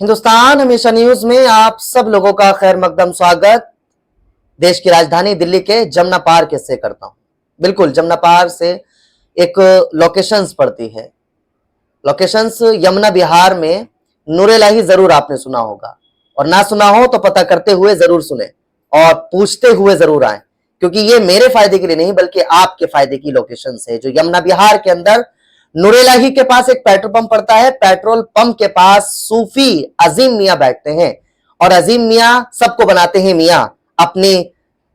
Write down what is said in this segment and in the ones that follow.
हिंदुस्तान हमेशा न्यूज में आप सब लोगों का खैर मकदम स्वागत। देश की राजधानी दिल्ली के जमुना पार्क से करता हूं। बिल्कुल जमुना पार्क से एक लोकेशंस पड़ती है। लोकेशंस यमुना बिहार में नूरेलाही जरूर आपने सुना होगा, और ना सुना हो तो पता करते हुए जरूर सुने और पूछते हुए जरूर आए, क्योंकि ये मेरे फायदे के लिए नहीं बल्कि आपके फायदे की लोकेशंस है। जो यमुना बिहार के अंदर नूरेलाही के पास एक पेट्रोल पंप पड़ता है। पेट्रोल पंप के पास सूफी अजीम मियां बैठते हैं, और अजीम मियां सबको बनाते हैं मियां अपनी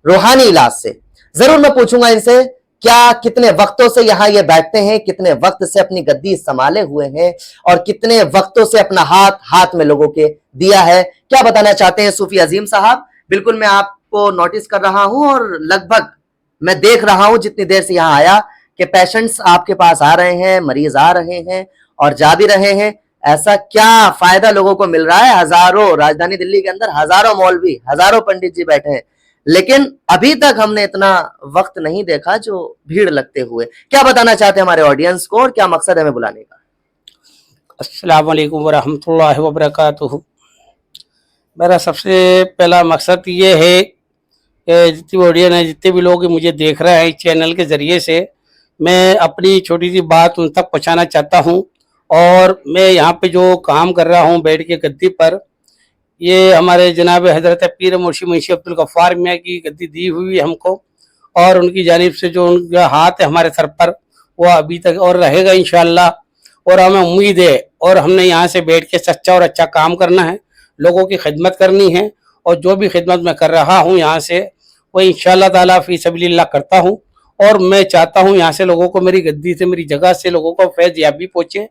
रूहानी इलाज से। जरूर मैं पूछूंगा इनसे क्या कितने वक्तों से यहां ये बैठते हैं, कितने वक्त से अपनी गद्दी संभाले हुए हैं, और कितने वक्तों से अपना हाथ हाथ में लोगों के दिया है। क्या बताना चाहते हैं सूफी अजीम साहब? बिल्कुल मैं आपको नोटिस कर रहा हूं, और लगभग मैं देख रहा हूं जितनी देर से यहां आया कि पेशेंट्स आपके पास आ रहे हैं, मरीज आ रहे हैं और जा भी रहे हैं। ऐसा क्या फायदा लोगों को मिल रहा है? हजारों, राजधानी दिल्ली के अंदर हजारों मौलवी, हजारों पंडित जी बैठे हैं, लेकिन अभी तक हमने इतना वक्त नहीं देखा जो भीड़ लगते हुए। क्या बताना चाहते हैं हमारे ऑडियंस को, और क्या मकसद है हमें बुलाने का? अस्सलाम वालेकुम वरहमतुल्लाहि वबरकातुहू। मेरा सबसे पहला मकसद ये है कि जितनी ऑडियंस है, जितने भी लोग मुझे देख रहे हैं इस चैनल के ज़रिए से, मैं अपनी छोटी सी बात उन तक पहुंचाना चाहता हूं। और मैं यहाँ पे जो काम कर रहा हूं बैठ के गद्दी पर, ये हमारे जनाब हज़रत पीर मुर्शिद मुंशी अब्दुल गफ्फार मियाँ की गद्दी दी हुई है हमको, और उनकी जानिब से जो उनका हाथ है हमारे सर पर, वो अभी तक और रहेगा इंशाअल्लाह। और हमें उम्मीद है, और हमने यहाँ से बैठ के सच्चा और अच्छा काम करना है, लोगों की खिदमत करनी है। और जो भी खिदमत मैं कर रहा हूँ यहाँ से, वो इंशाअल्लाह ताला फी सबीलिल्लाह करता हूँ। और मैं चाहता हूँ यहाँ से लोगों को, मेरी गद्दी से, मेरी जगह से लोगों को फैज़ याबी पहुँचे,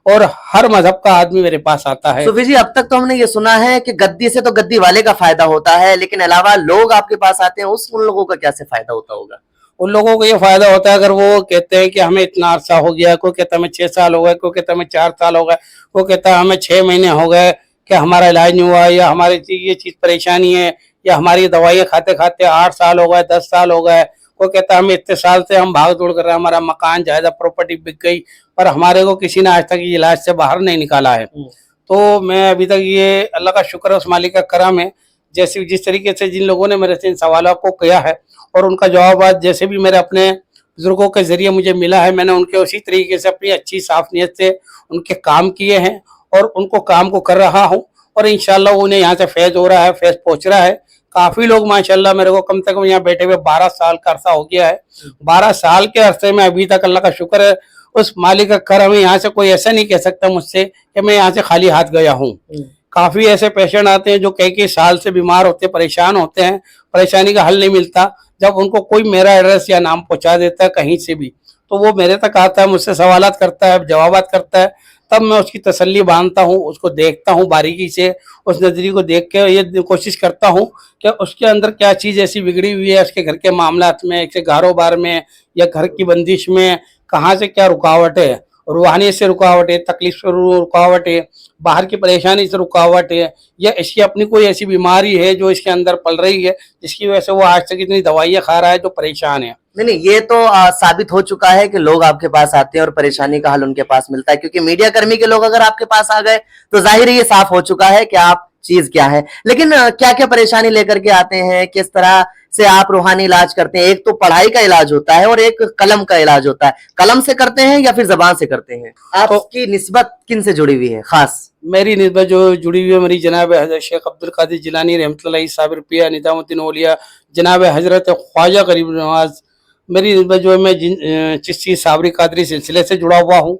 और हर मजहब का आदमी मेरे पास आता है। सूफी जी, अब तक तो हमने ये सुना है कि गद्दी से तो गद्दी वाले का फायदा होता है, लेकिन अलावा लोग आपके पास आते हैं, उन लोगों का क्या से फायदा होता होगा? उन लोगों को ये फायदा होता है, अगर वो कहते हैं कि हमें इतना अरसा हो गया, कोई कहता है हमें 6 साल हो गए, कोई कहता है हमें 4 साल हो गए, कोई कहता है हमें 6 महीने हो गए कि हमारा इलाज नहीं हुआ, या हमारी ये चीज़ परेशानी है, या हमारी दवाइयाँ खाते खाते 8 साल हो गए, 10 साल हो गए। कोई कहता है हमें इतने साल से हम भाग दौड़ कर रहे हैं, हमारा मकान जायदाद प्रॉपर्टी बिक गई, पर हमारे को किसी ने आज तक ये इलाज से बाहर नहीं निकाला है। तो मैं अभी तक, ये अल्लाह का शुक्र है, उस मालिक का करम है, जैसे जिस तरीके से जिन लोगों ने मेरे से इन सवालों को किया है और उनका जवाब आज जैसे भी मेरे अपने बुजुर्गों के ज़रिए मुझे मिला है, मैंने उनके उसी तरीके से अपनी अच्छी साफ नीयत से उनके काम किए हैं, और उनको काम को कर रहा हूँ। और इंशाअल्लाह उन्हें यहाँ से फैज़ हो रहा है, फैज़ पहुँच रहा है। काफ़ी लोग माशाअल्लाह, मेरे को कम से कम यहाँ बैठे हुए 12 साल का अरसा हो गया है। 12 साल के अरसे में अभी तक अल्लाह का शुक्र है, उस मालिक का करम है। यहाँ से कोई ऐसा नहीं कह सकता मुझसे कि मैं यहाँ से खाली हाथ गया हूँ। काफ़ी ऐसे पेशेंट आते हैं जो कई साल से बीमार होते, परेशान होते हैं, परेशानी का हल नहीं मिलता। जब उनको कोई मेरा एड्रेस या नाम पहुँचा देता है कहीं से भी, तो वो मेरे तक आता है, मुझसे सवालात करता है, जवाबात करता है, तब मैं उसकी तसल्ली बांधता हूँ, उसको देखता हूँ बारीकी से, उस नज़रिए को देख के ये कोशिश करता हूँ कि उसके अंदर क्या चीज़ ऐसी बिगड़ी हुई है, उसके घर के मामलात में, उसके कारोबार में, या घर की बंदिश में, कहाँ से क्या रुकावट है, रूहानियत से रुकावट है, तकलीफ से रुकावट है, बाहर की परेशानी से रुकावट है, या इसकी अपनी कोई ऐसी बीमारी है जो इसके अंदर पल रही है, जिसकी वजह से वो आज तक इतनी दवाइयाँ खा रहा है, जो परेशान है। नहीं, ये तो साबित हो चुका है कि लोग आपके पास आते हैं और परेशानी का हल उनके पास मिलता है, क्योंकि मीडिया कर्मी के लोग अगर आपके पास आ गए तो जाहिर है ये साफ हो चुका है कि आप चीज क्या है। लेकिन क्या क्या परेशानी लेकर के आते हैं, किस तरह से आप रूहानी इलाज करते हैं? एक तो पढ़ाई का इलाज होता है और एक कलम का इलाज होता है। कलम से करते हैं या फिर जबान से करते हैं? आपकी निस्बत किन से जुड़ी हुई है खास? मेरी निस्बत जो जुड़ी हुई है, मेरी जनाब हज़रत शेख अब्दुल कादिर जिलानी रहमतुल्लाह साबिर पिया निज़ामुद्दीन औलिया, जनाब हज़रत ख्वाजा गरीब नवाज, मेरी निस्बत जो है, मैं चिश्ती साबरी कादरी सिलसिले से जुड़ा हुआ हूँ,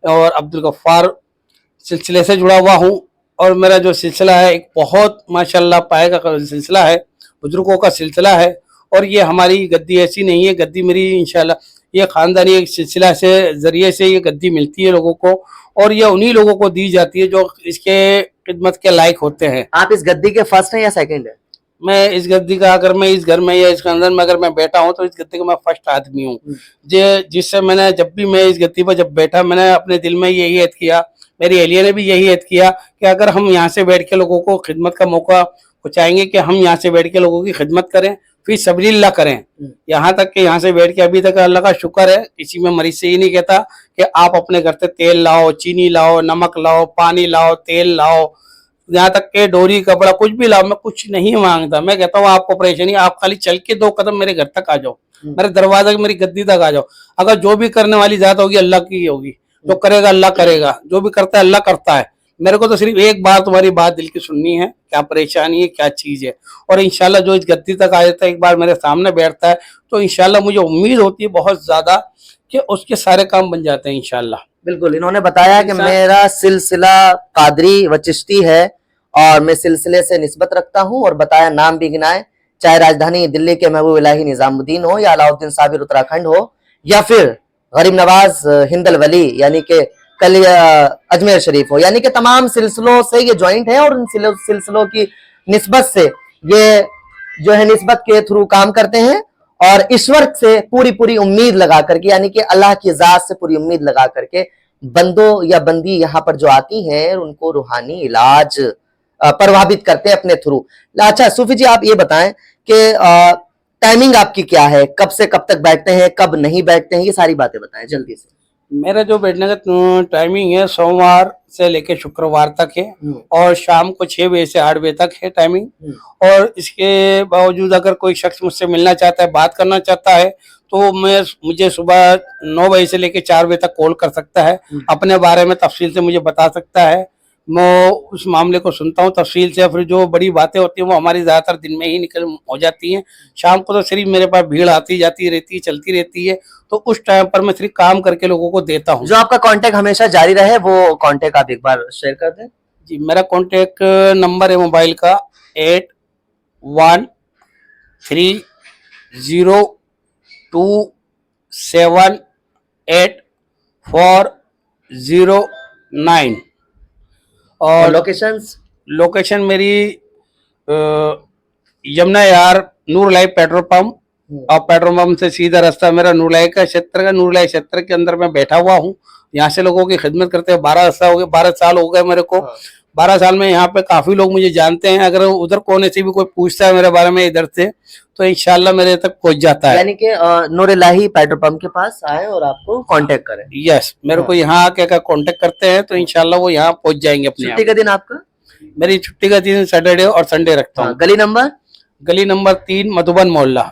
और अब्दुल गफ्फार सिलसिले से जुड़ा हुआ हूँ। और मेरा जो सिलसिला है एक बहुत माशाअल्लाह पाए का सिलसिला है, बुजुर्गों का सिलसिला है। और ये हमारी गद्दी ऐसी नहीं है, गद्दी मेरी इंशाअल्लाह ये ख़ानदानी एक सिलसिला से ज़रिए से ये गद्दी मिलती है लोगों को, और ये उन्हीं लोगों को दी जाती है जो इसके खिदमत के लायक होते हैं। आप इस गद्दी के फर्स्ट हैं या सेकंड है? मैं इस गद्दी का, अगर मैं इस घर में या इस खानदान में अगर मैं बैठा हूँ, तो इस गद्दी का मैं फर्स्ट आदमी हूँ। जिससे मैंने, जब भी मैं इस गद्दी पर जब बैठा, मैंने अपने दिल में यही ऐद किया, मेरी अहलिया ने भी यही ऐद किया कि अगर हम यहाँ से बैठ के लोगों को खिदमत का मौका पहुँचाएंगे, कि हम यहाँ से बैठ के लोगों की खिदमत करें, फिर सबलील्लाह करें। यहाँ तक कि यहाँ से बैठ के अभी तक अल्लाह का शुक्र है, किसी में मरीज से ये नहीं कहता कि आप अपने घर से तेल लाओ, चीनी लाओ, नमक लाओ, पानी लाओ, तेल लाओ, यहाँ तक के डोरी कपड़ा कुछ भी लाओ, मैं कुछ नहीं मांगता। मैं कहता हूँ आपको परेशानी, आप खाली चल के 2 कदम मेरे घर तक आ जाओ, मेरे दरवाजे मेरी गद्दी तक आ जाओ। अगर जो भी करने वाली जात होगी अल्लाह की होगी, जो करेगा अल्लाह करेगा, जो भी करता है अल्लाह करता है। मेरे को तो सिर्फ एक बार तुम्हारी बात दिल की सुननी है, क्या परेशानी है, क्या चीज है। और इंशाल्लाह जो इस गद्दी तक आ जाता है, एक बार मेरे सामने बैठता है, तो इंशाल्लाह मुझे उम्मीद होती है बहुत ज्यादा कि उसके सारे काम बन जाते हैं इंशाल्लाह। बिल्कुल, इन्होंने बताया कि मेरा सिलसिला कादरी व चिश्ती है और मैं सिलसिले से निस्बत रखता हूँ, और बताया नाम भी गिनाए, चाहे राजधानी दिल्ली के महबूब इलाही निजामुद्दीन हो, या अलाउद्दीन साबिर उत्तराखंड हो, या फिर गरीब नवाज हिंदल वली यानी कि कल अजमेर शरीफ हो, यानी कि तमाम सिलसिलों से ये ज्वाइंट है और उन सिलसिलों की निस्बत से ये जो है निस्बत के थ्रू काम करते हैं, और ईश्वर से पूरी पूरी उम्मीद लगा करके, यानी कि अल्लाह की जात से पूरी उम्मीद लगा करके बंदों या बंदी यहाँ पर जो आती हैं उनको रूहानी इलाज प्रभावित करते हैं अपने थ्रू। अच्छा सूफी जी, आप ये बताएं कि टाइमिंग आपकी क्या है, कब से कब तक बैठते हैं, कब नहीं बैठते हैं, ये सारी बातें बताएं जल्दी से। मेरा जो बैठने का टाइमिंग है सोमवार से लेकर शुक्रवार तक है, और शाम को 6 बजे से 8 बजे तक है टाइमिंग। और इसके बावजूद अगर कोई शख्स मुझसे मिलना चाहता है, बात करना चाहता है, तो मुझे सुबह 9 बजे से लेकर 4 बजे तक कॉल कर सकता है, अपने बारे में तफसील से मुझे बता सकता है। मैं उस मामले को सुनता हूँ तफसील से, फिर जो बड़ी बातें होती हैं वो हमारी ज़्यादातर दिन में ही निकल हो जाती हैं। शाम को तो सिर्फ मेरे पास भीड़ आती जाती रहती है, चलती रहती है, तो उस टाइम पर मैं सिर्फ काम करके लोगों को देता हूँ। जो आपका कांटेक्ट हमेशा जारी रहे वो कांटेक्ट आप एक बार शेयर कर दें। जी, मेरा कांटेक्ट नंबर है मोबाइल का 8130278409। और लोकेशन मेरी यमुना यार नूर लाइफ पेट्रोल पंप, और पेट्रोल पंप से सीधा रास्ता मेरा नूर लाइफ क्षेत्र के अंदर मैं बैठा हुआ हूँ। यहाँ से लोगों की खिदमत करते हैं 12 साल हो गए मेरे को। 12 साल में यहाँ पे काफी लोग मुझे जानते हैं। अगर उधर कोने से भी कोई पूछता है मेरे बारे में इधर से, तो इंशाल्लाह मेरे तक पहुंच जाता है। यानी कि नूर इलाही पेट्रोल पंप के पास आए और आपको कांटेक्ट करें। यस, मेरे को यहाँ आके अगर कांटेक्ट करते हैं तो इंशाल्लाह वो यहाँ पहुंच जाएंगे अपने। छुट्टी का दिन आपका? मेरी छुट्टी का दिन सैटरडे और संडे रखता हूँ। गली नंबर 3 मधुबन मोहल्ला।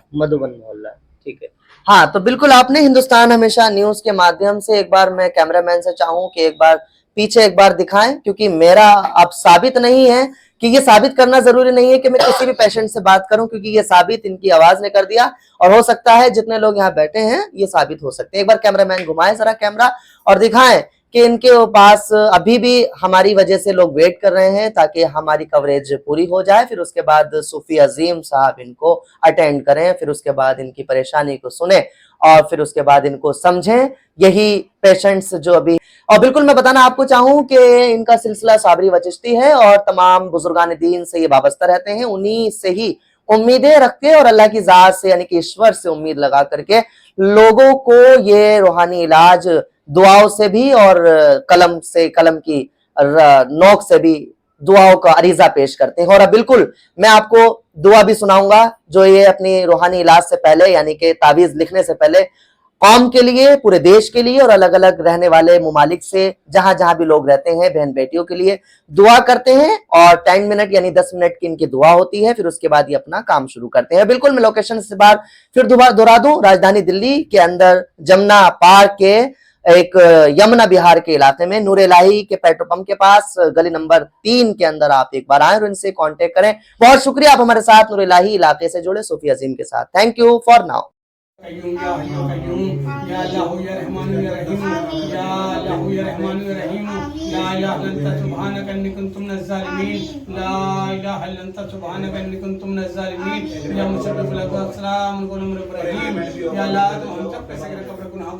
ठीक है। हाँ, तो बिल्कुल आपने हिंदुस्तान हमेशा न्यूज के माध्यम से, एक बार मैं कैमरामैन से चाहूँ कि एक बार पीछे एक बार दिखाएं, क्योंकि मेरा अब साबित नहीं है कि ये साबित करना जरूरी नहीं है कि मैं किसी भी पेशेंट से बात करूं, क्योंकि ये साबित इनकी आवाज ने कर दिया, और हो सकता है जितने लोग यहाँ बैठे हैं ये साबित हो सकते हैं। एक बार कैमरामैन घुमाएं जरा कैमरा और दिखाएं कि इनके पास अभी भी हमारी वजह से लोग वेट कर रहे हैं ताकि हमारी कवरेज पूरी हो जाए, फिर उसके बाद सूफी अजीम साहब इनको अटेंड करें, फिर उसके बाद इनकी परेशानी को सुने और फिर उसके बाद इनको समझें। यही पेशेंट्स जो अभी, और बिल्कुल मैं बताना आपको चाहूं कि इनका सिलसिला साबरी व चिश्ती है और तमाम बुजुर्गान दीन से ये वाबस्ता रहते हैं, उन्हीं से ही उम्मीदें रख के और अल्लाह की जात से यानी कि ईश्वर से उम्मीद लगा करके लोगों को ये रूहानी इलाज दुआओं से भी और कलम की नोक से भी दुआओं का अरीजा पेश करते हैं। और अब बिल्कुल मैं आपको दुआ भी सुनाऊंगा जो ये अपनी रूहानी इलाज से पहले यानी कि तावीज लिखने से पहले कौम के लिए, पूरे देश के लिए और अलग अलग रहने वाले मुमालिक से जहां जहां भी लोग रहते हैं बहन बेटियों के लिए दुआ करते हैं, और 10 मिनट यानी 10 मिनट की इनकी दुआ होती है, फिर उसके बाद ये अपना काम शुरू करते हैं। बिल्कुल मैं लोकेशन से बार फिर दोहरा दूं, राजधानी दिल्ली के अंदर जमुना पार्क के एक यमुना बिहार के इलाके में नूर इलाही के पेट्रोल पंप के पास गली नंबर 3 के अंदर आप एक बार आए और इनसे कांटेक्ट करें। बहुत शुक्रिया आप हमारे साथ नूर इलाही इलाके से जुड़े सूफी अजीम के साथ। Thank you for now.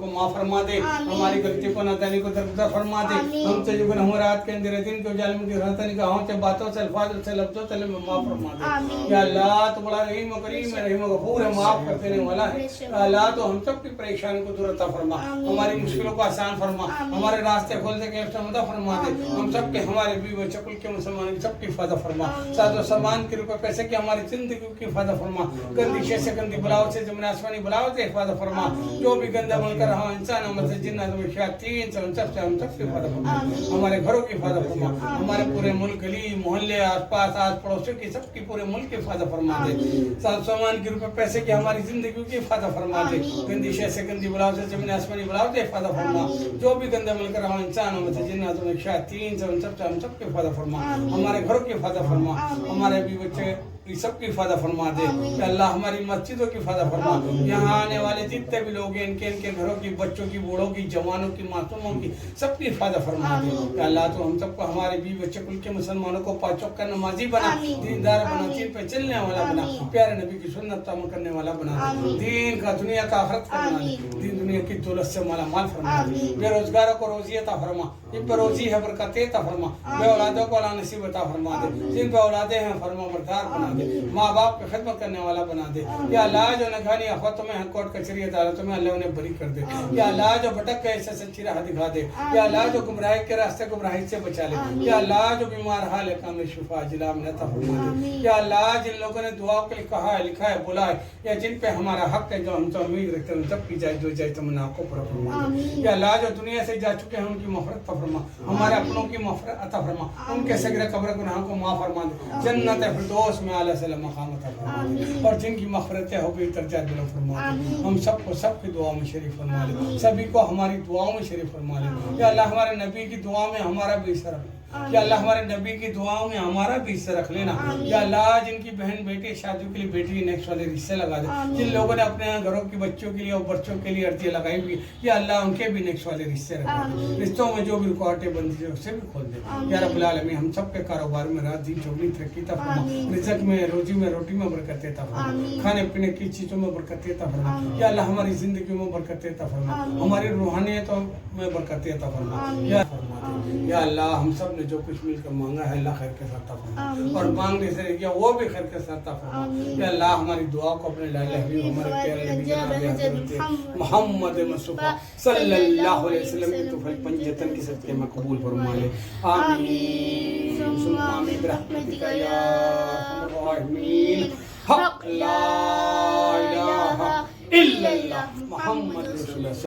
माफ फरमा दे, हमारी गलती को नादानी को दरगुजर फरमा दे, हमसे जो गुनाह रात के अंदर दिन को जालिम की रहता निगाहों से बातों से अल्फाज से लफ्जों से माफ फरमा दे। या अल्लाह तो बड़ा रहीम और करीम है, रहीम और गफूर है, माफ कर देने वाला है। अल्लाह तो हम सब की परेशानी को दूर अता फरमा, हमारी मुश्किलों को आसान फरमा, हमारे रास्ते खोल दे के फरमा। फरमा दे। हम सब के हमारे बीवी बच्चे कुल के मुसलमान की सबकी हिफाजत फरमा। साथ सामान के रुपए पैसे की हमारी जिंदगी की हिफाजत फरमा। गंदी शय से गंदी बलाओं से जमीन आसमानी बलाओं से हिफाजत फरमा। जो भी गंदा मन कर रहा इंसान हम से जिन्नात में शयातीन से उन सब से हम सबकी हिफाजत फरमा। हमारे घरों की हिफाजत फरमा। हमारे पूरे मुल्क गली मोहल्ले आसपास आस पड़ोसियों की सबकी पूरे मुल्क की हिफाजत फरमा दे। साथ सामान के रुपए पैसे की हमारी जिंदगी की हिफाजत फरमा दे। गंदी शय से गंदी बलाओं से जमीन आसमानी बलाओं से हिफाजत फरमा। जो भी गंदा मन कर रहा इंसान हम से जिन्नात में शयातीन से उन सब से हम सबकी हिफाजत फरमा। हमारे घरों की हिफाजत फरमा। हमारे भी बच्चे सब की हिफाजत फरमा दे। अल्लाह हमारी मस्जिदों की हिफाजत फरमा। यहाँ आने वाले जितने भी लोग हैं इनके घरों की बच्चों की बूढ़ों की जवानों की मासूमों की सबकी हिफाजत फरमा दे। अल्लाह तो हम सबको हमारे बीवी बच्चे कुल के मुसलमानों को पाँचों का नमाजी बना, दीनदार बना, दीन पे चलने वाला बना, प्यारे नबी की सुन्नत अमल करने वाला बना दे। दीन का दुनिया का आखिरत का बना दे। दीन दुनिया की दौलत से माला माल फरमा दे। बेरोजगारों को रोजी अता फरमा। जिन पर रोजी है बरकत अता फरमा। बे औलादों को औलाद नसीब अता फरमा दे। जिन पे औलादे हैं फरमा बरदार बना दे। माँ बाप की खिदमत करने वाला बना दे। या अल्लाह जो नखानी आफतों में कोर्ट कचहरी अदालतों में अल्लाह उन्हें बरी कर दे। या अल्लाह जो भटक गए ऐसे सच्ची राह दिखा दे। या अल्लाह जो गुमराही के रास्ते गुमराही से बचा ले। या अल्लाह जो बीमार हाल है काम शिफा जिला में अता फरमा दे। या अल्लाह जिन लोगों ने दुआ के लिए कहा है लिखा है बोला है या जिन पे हमारा हक है जो हम तो उम्मीद रखते हैं सब की जाए जो जाए तमन्ना को पूरा फरमा दे। या अल्लाह जो दुनिया से जा चुके हैं उनकी मग़फ़िरत फरमा। हमारे अपनों की मग़फ़िरत अता फरमा। उनके सगीरा कब्र गुनाहों को माफ़ फरमा दे। जन्नत फिरदौस में आला सलाम मकाम अता फरमा दे। और जिनकी मग़फ़िरतें हो गई दर्जा बुलंद फरमा दे। हम सबको सबकी दुआ में शरीफ फरमा ले। सभी को हमारी दुआओं में शरीफ फरमा ले। या अल्लाह हमारे नबी की दुआ में हमारा भी हिस्सा रख। या अल्लाह हमारे नबी की दुआओं में हमारा भी हिस्सा रख लेना। या अल्लाह जिनकी बहन बेटी शादियों के लिए बेटी नेक्स्ट वाले रिश्ते लगा दे। जिन लोगों ने अपने घरों की बच्चों के लिए और बच्चों के लिए अर्जियाँ लगाई हुई या अल्लाह उनके भी नेक्स्ट वाले रिश्ते रखा दे। रिश्तों में जो भी रुकावटें बंदी है उससे भी खोल दे। या रब्बुल आलमीन हम सब के कारोबार में रात दिन चौगनी तरक्की अता फरमा। रिज़्क़ में रोजी में रोटी में बरकत अता फरमा। खाने पीने की चीज़ों में बरकत अता फरमा। या अल्लाह हमारी जिंदगी में बरकत अता फरमा। हमारी रूहानियतों में बरकत अता फरमा। या या अल्लाह हम सब ने जो कुछ मिलकर मांगा है अल्लाह खैर के साथ फरमा। और मांगने से किया वो भी खैर के साथ फरमा। या अल्लाह हमारी दुआ को अपने लाले हबीब हमारे प्यारे नबी जनाब मोहम्मद मुस्तफा सल्लल्लाहु अलैहि वसल्लम की तुफल पंजतन की सदके में कबूल फरमा ले। आमीन सुम्मा आमीन बिरहमतिका या अरहमर राहिमीन। हक ला इलाहा इल्लल्लाह मुहम्मद रसूलुल्लाह।